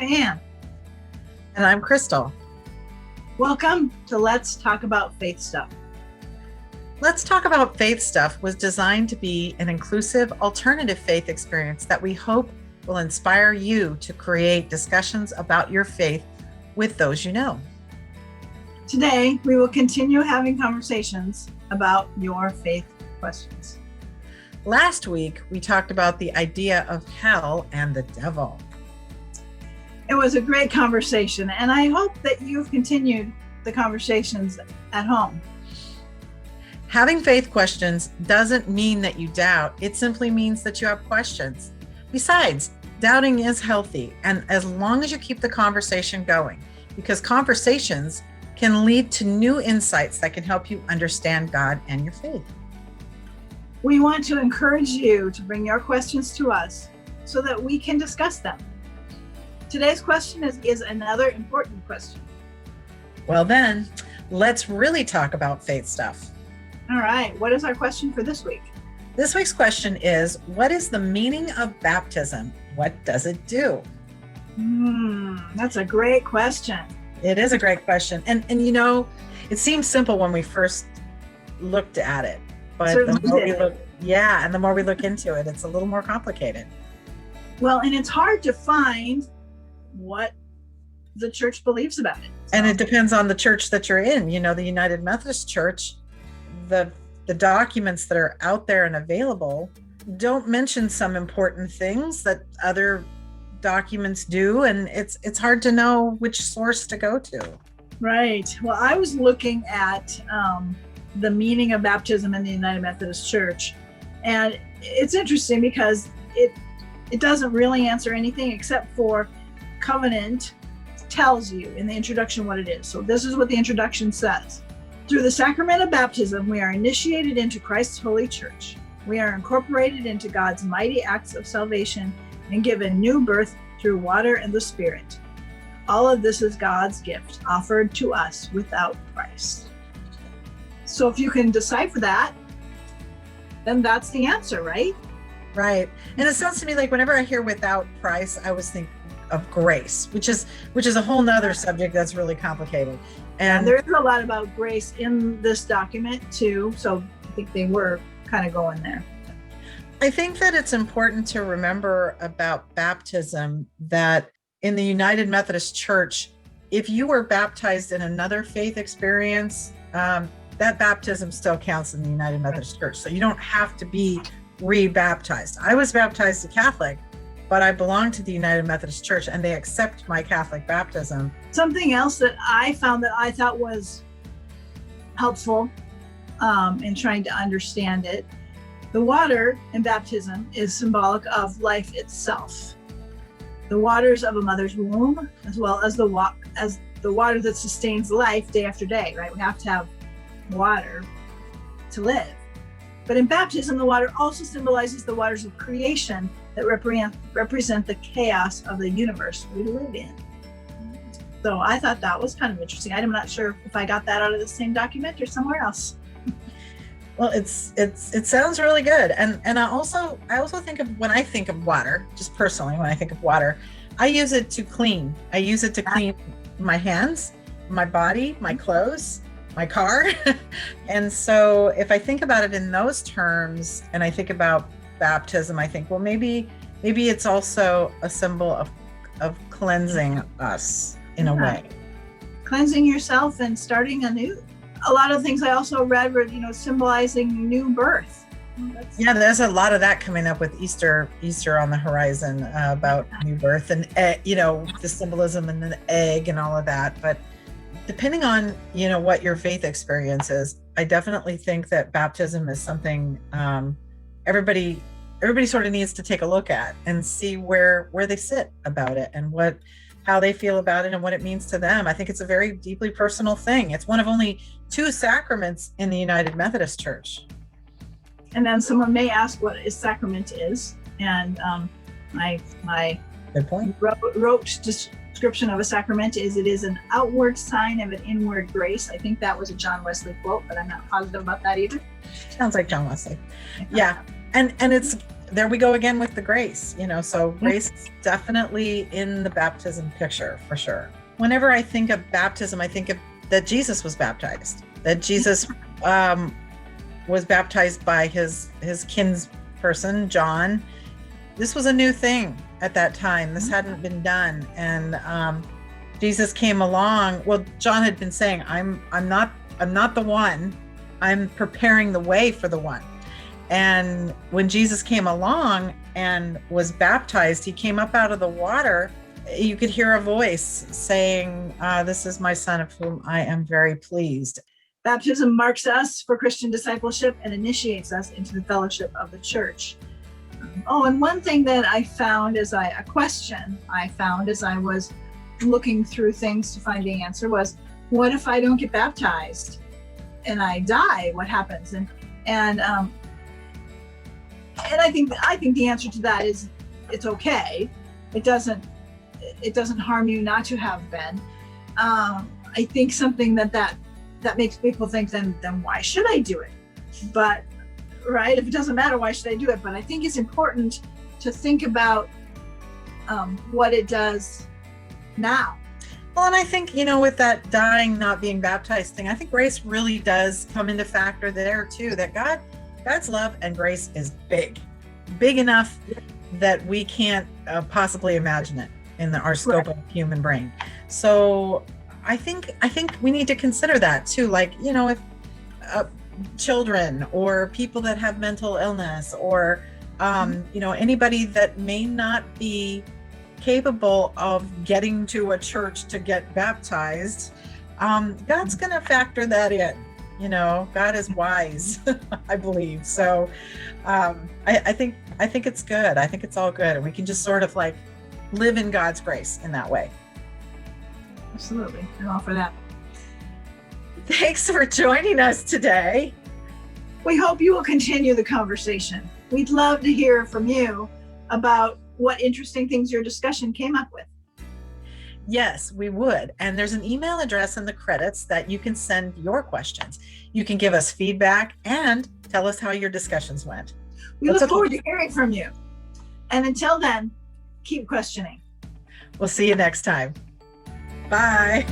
I'm Ann. And I'm Crystal. Welcome to Let's Talk About Faith Stuff. Let's Talk About Faith Stuff was designed to be an inclusive, alternative faith experience that we hope will inspire you to create discussions about your faith with those you know. Today, we will continue having conversations about your faith questions. Last week, we talked about the idea of hell and the devil. It was a great conversation, and I hope that you've continued the conversations at home. Having faith questions doesn't mean that you doubt. It simply means that you have questions. Besides, doubting is healthy, and as long as you keep the conversation going, because conversations can lead to new insights that can help you understand God and your faith. We want to encourage you to bring your questions to us so that we can discuss them. Today's question is another important question. Well then, let's really talk about faith stuff. All right, what is our question for this week? This week's question is, what is the meaning of baptism? What does it do? That's a great question. It is a great question. And you know, it seems simple when we first looked at it, but the more we look into it, it's a little more complicated. Well, and it's hard to find what the church believes about it. And it depends on the church that you're in. You know, the United Methodist Church, the documents that are out there and available don't mention some important things that other documents do, and it's hard to know which source to go to. Right. Well, I was looking at the meaning of baptism in the United Methodist Church, and it's interesting because it doesn't really answer anything except for covenant tells you in the introduction what it is. So this is what the introduction says. Through the sacrament of baptism, we are initiated into Christ's holy church. We are incorporated into God's mighty acts of salvation and given new birth through water and the Spirit. All of this is God's gift offered to us without price. So if you can decipher that, then that's the answer, right? Right. And it sounds to me like whenever I hear without price, I always think of grace, which is a whole nother subject that's really complicated. And there is a lot about grace in this document too. So I think they were kind of going there. I think that it's important to remember about baptism that in the United Methodist Church, if you were baptized in another faith experience, that baptism still counts in the United Methodist Church. So you don't have to be re-baptized. I was baptized a Catholic, but I belong to the United Methodist Church and they accept my Catholic baptism. Something else that I found that I thought was helpful in trying to understand it, the water in baptism is symbolic of life itself. The waters of a mother's womb, as well as the water that sustains life day after day, right? We have to have water to live. But in baptism, the water also symbolizes the waters of creation that represent the chaos of the universe we live in. So I thought that was kind of interesting. I'm not sure if I got that out of the same document or somewhere else. Well, it sounds really good. And I also think of, when I think of water, just personally, when I think of water, I use it to clean. I use it to clean my hands, my body, my clothes, my car. And so if I think about it in those terms, and I think about baptism, I think, well, maybe it's also a symbol of cleansing us in a way. Cleansing yourself and starting anew. A lot of things I also read were, symbolizing new birth. Yeah, there's a lot of that coming up with Easter on the horizon about new birth and, the symbolism and the egg and all of that. But depending on, what your faith experience is, I definitely think that baptism is something everybody sort of needs to take a look at and see where they sit about it and how they feel about it and what it means to them. I think it's a very deeply personal thing. It's one of only 2 sacraments in the United Methodist Church. And then someone may ask what a sacrament is. And my good point. Rote description of a sacrament is it is an outward sign of an inward grace. I think that was a John Wesley quote, but I'm not positive about that either. Sounds like John Wesley. Yeah. And it's there we go again with the grace, so grace is definitely in the baptism picture for sure. Whenever I think of baptism, I think of that Jesus was baptized, that Jesus was baptized by his kinsperson, John. This was a new thing at that time. This hadn't been done. And Jesus came along. Well, John had been saying, I'm not the one. I'm preparing the way for the one. And when Jesus came along and was baptized, he came up out of the water. You could hear a voice saying, this is my son of whom I am very pleased. Baptism marks us for Christian discipleship and initiates us into the fellowship of the church. Oh, and one thing that I found as a question I found as I was looking through things to find the answer was, what if I don't get baptized and I die? What happens? And I think the answer to that is it's okay. It doesn't harm you not to have been. I think something that makes people think, then why should I do it? But right, if it doesn't matter, why should I do it? But I think it's important to think about what it does now. Well, and I think, with that dying, not being baptized thing, I think grace really does come into factor there too, that God's love and grace is big enough that we can't possibly imagine it in our scope of human brain. So I think we need to consider that too. Like, if children or people that have mental illness or, anybody that may not be capable of getting to a church to get baptized, God's going to factor that in. God is wise, I believe. So I think it's good. I think it's all good. And we can just sort of like live in God's grace in that way. Absolutely. I'm all for that. Thanks for joining us today. We hope you will continue the conversation. We'd love to hear from you about what interesting things your discussion came up with. Yes, we would. And there's an email address in the credits that you can send your questions. You can give us feedback and tell us how your discussions went. We look forward to hearing from you. And until then, keep questioning. We'll see you next time. Bye.